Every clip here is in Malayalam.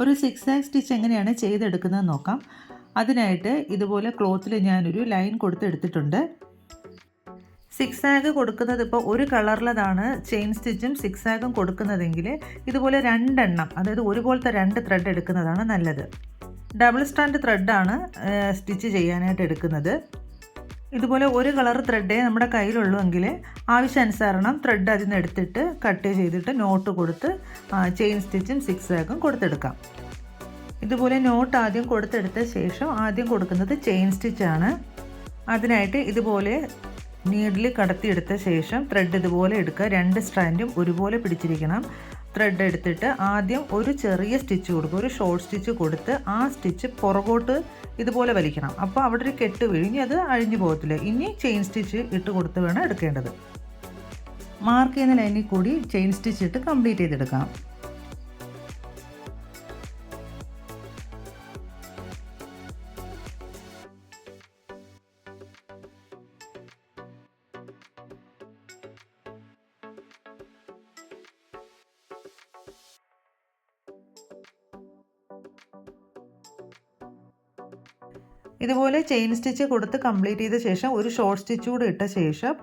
ഒരു സിക്സാക് സ്റ്റിച്ച് എങ്ങനെയാണ് ചെയ്തെടുക്കുന്നത് നോക്കാം. അതിനായിട്ട് ഇതുപോലെ ക്ലോത്തിൽ ഞാനൊരു ലൈൻ കൊടുത്തെടുത്തിട്ടുണ്ട്. സിക്സാഗ് കൊടുക്കുന്നത് ഇപ്പോൾ ഒരു കളറിലതാണ് ചെയിൻ സ്റ്റിച്ചും സിക്സാഗും കൊടുക്കുന്നതെങ്കിൽ ഇതുപോലെ രണ്ടെണ്ണം, അതായത് ഒരുപോലത്തെ 2 ത്രെഡ് എടുക്കുന്നതാണ് നല്ലത്. ഡബിൾ സ്റ്റാൻഡ് ത്രെഡാണ് സ്റ്റിച്ച് ചെയ്യാനായിട്ട് എടുക്കുന്നത്. ഇതുപോലെ ഒരു കളർ ത്രെഡേ നമ്മുടെ കയ്യിലുള്ളൂവെങ്കിൽ ആവശ്യാനുസരണം ത്രെഡ് അതിൽ നിന്ന് എടുത്തിട്ട് കട്ട് ചെയ്തിട്ട് നോട്ട് കൊടുത്ത് ചെയിൻ സ്റ്റിച്ചും സിക്സാഗും കൊടുത്തെടുക്കാം. ഇതുപോലെ നോട്ട് ആദ്യം കൊടുത്തെടുത്ത ശേഷം ആദ്യം കൊടുക്കുന്നത് ചെയിൻ സ്റ്റിച്ചാണ്. അതിനായിട്ട് ഇതുപോലെ നീഡിൽ കടത്തിയെടുത്ത ശേഷം ത്രെഡ് ഇതുപോലെ എടുക്കുക. 2 സ്ട്രാൻഡും ഒരുപോലെ പിടിച്ചിരിക്കണം. ത്രെഡ് എടുത്തിട്ട് ആദ്യം ഒരു ചെറിയ സ്റ്റിച്ച് കൊടുക്കുക, ഒരു ഷോർട്ട് സ്റ്റിച്ച് കൊടുത്ത് ആ സ്റ്റിച്ച് പുറകോട്ട് ഇതുപോലെ വലിക്കണം. അപ്പോൾ അവിടെ ഒരു കെട്ട് വീഴിഞ്ഞ് അത് അഴിഞ്ഞു പോകത്തില്ല. ഇനി ചെയിൻ സ്റ്റിച്ച് ഇട്ട് കൊടുത്ത് വേണം എടുക്കേണ്ടത്. മാർക്ക് ചെയ്യുന്ന ലൈനിൽ കൂടി ചെയിൻ സ്റ്റിച്ച് ഇട്ട് കംപ്ലീറ്റ് ചെയ്തെടുക്കാം. ഇതുപോലെ ചെയിൻ സ്റ്റിച്ച് കൊടുത്ത് കംപ്ലീറ്റ് ചെയ്ത ശേഷം ഒരു ഷോർട്ട് സ്റ്റിച്ച് കൂടെ ഇട്ട ശേഷം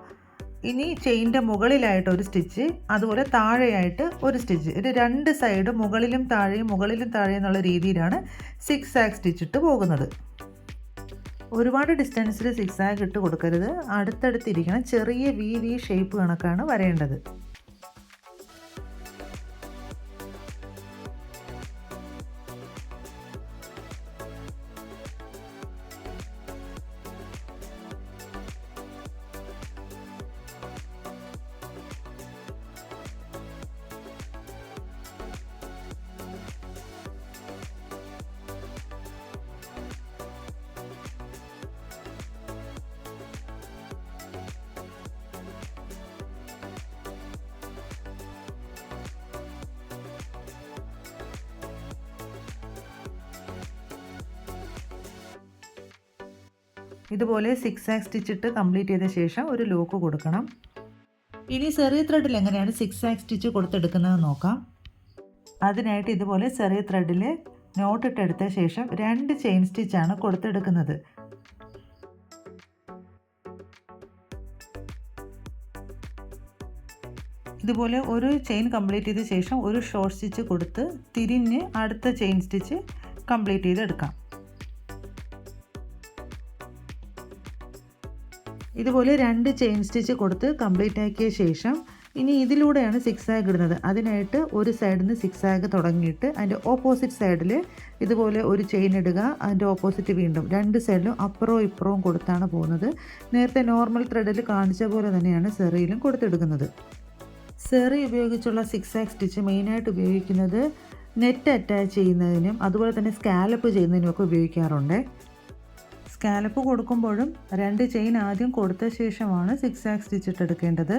ഇനി ചെയിൻ്റെ മുകളിലായിട്ട് ഒരു സ്റ്റിച്ച്, അതുപോലെ താഴെയായിട്ട് ഒരു സ്റ്റിച്ച്. ഇത് 2 സൈഡ് മുകളിലും താഴെയും എന്നുള്ള രീതിയിലാണ് സിക്സാക് സ്റ്റിച്ച് ഇട്ട് പോകുന്നത്. ഒരുപാട് ഡിസ്റ്റൻസിൽ സിക്സാക് ഇട്ട് കൊടുക്കരുത്, അടുത്തടുത്തിരിക്കണം. ചെറിയ വി ഷേപ്പ് കണക്കാണ് വരേണ്ടത്. ഇതുപോലെ സിക്സാക് സ്റ്റിച്ച് ഇട്ട് കംപ്ലീറ്റ് ചെയ്ത ശേഷം ഒരു ലോക്ക് കൊടുക്കണം. ഇനി ചെറിയ ത്രെഡിൽ എങ്ങനെയാണ് സിക്സാക് സ്റ്റിച്ച് കൊടുത്തെടുക്കുന്നത് നോക്കാം. അതിനായിട്ട് ഇതുപോലെ ചെറിയ ത്രെഡിൽ നോട്ട് ഇട്ടെടുത്ത ശേഷം 2 ചെയിൻ സ്റ്റിച്ചാണ് കൊടുത്തെടുക്കുന്നത്. ഇതുപോലെ ഒരു ചെയിൻ കംപ്ലീറ്റ് ചെയ്ത ശേഷം ഒരു ഷോർട്ട് സ്റ്റിച്ച് കൊടുത്ത് തിരിഞ്ഞ് അടുത്ത ചെയിൻ സ്റ്റിച്ച് കംപ്ലീറ്റ് ചെയ്തെടുക്കാം. ഇതുപോലെ 2 ചെയിൻ സ്റ്റിച്ച് കൊടുത്ത് കംപ്ലീറ്റ് ആക്കിയ ശേഷം ഇനി ഇതിലൂടെയാണ് സിക്സാഗ് ഇടുന്നത്. അതിനായിട്ട് ഒരു സൈഡിൽ നിന്ന് സിക്സാഗ് തുടങ്ങിയിട്ട് അതിൻ്റെ ഓപ്പോസിറ്റ് സൈഡിൽ ഇതുപോലെ ഒരു ചെയിൻ ഇടുക. അതിൻ്റെ ഓപ്പോസിറ്റ് വീണ്ടും 2 സൈഡിലും അപ്പുറവും ഇപ്പുറവും കൊടുത്താണ് പോകുന്നത്. നേരത്തെ നോർമൽ ത്രെഡിൽ കാണിച്ച പോലെ തന്നെയാണ് സെറിയിലും കൊടുത്തെടുക്കുന്നത്. സെറി ഉപയോഗിച്ചുള്ള സിക്സാക് സ്റ്റിച്ച് മെയിനായിട്ട് ഉപയോഗിക്കുന്നത് നെറ്റ് അറ്റാച്ച് ചെയ്യുന്നതിനും അതുപോലെ തന്നെ സ്കാലപ്പ് ചെയ്യുന്നതിനുമൊക്കെ ഉപയോഗിക്കാറുണ്ട്. സ്കാലപ്പ് കൊടുക്കുമ്പോഴും 2 ചെയിൻ ആദ്യം കൊടുത്ത ശേഷമാണ് സിക്സാക് സ്റ്റിച്ച് ഇട്ടെടുക്കേണ്ടത്.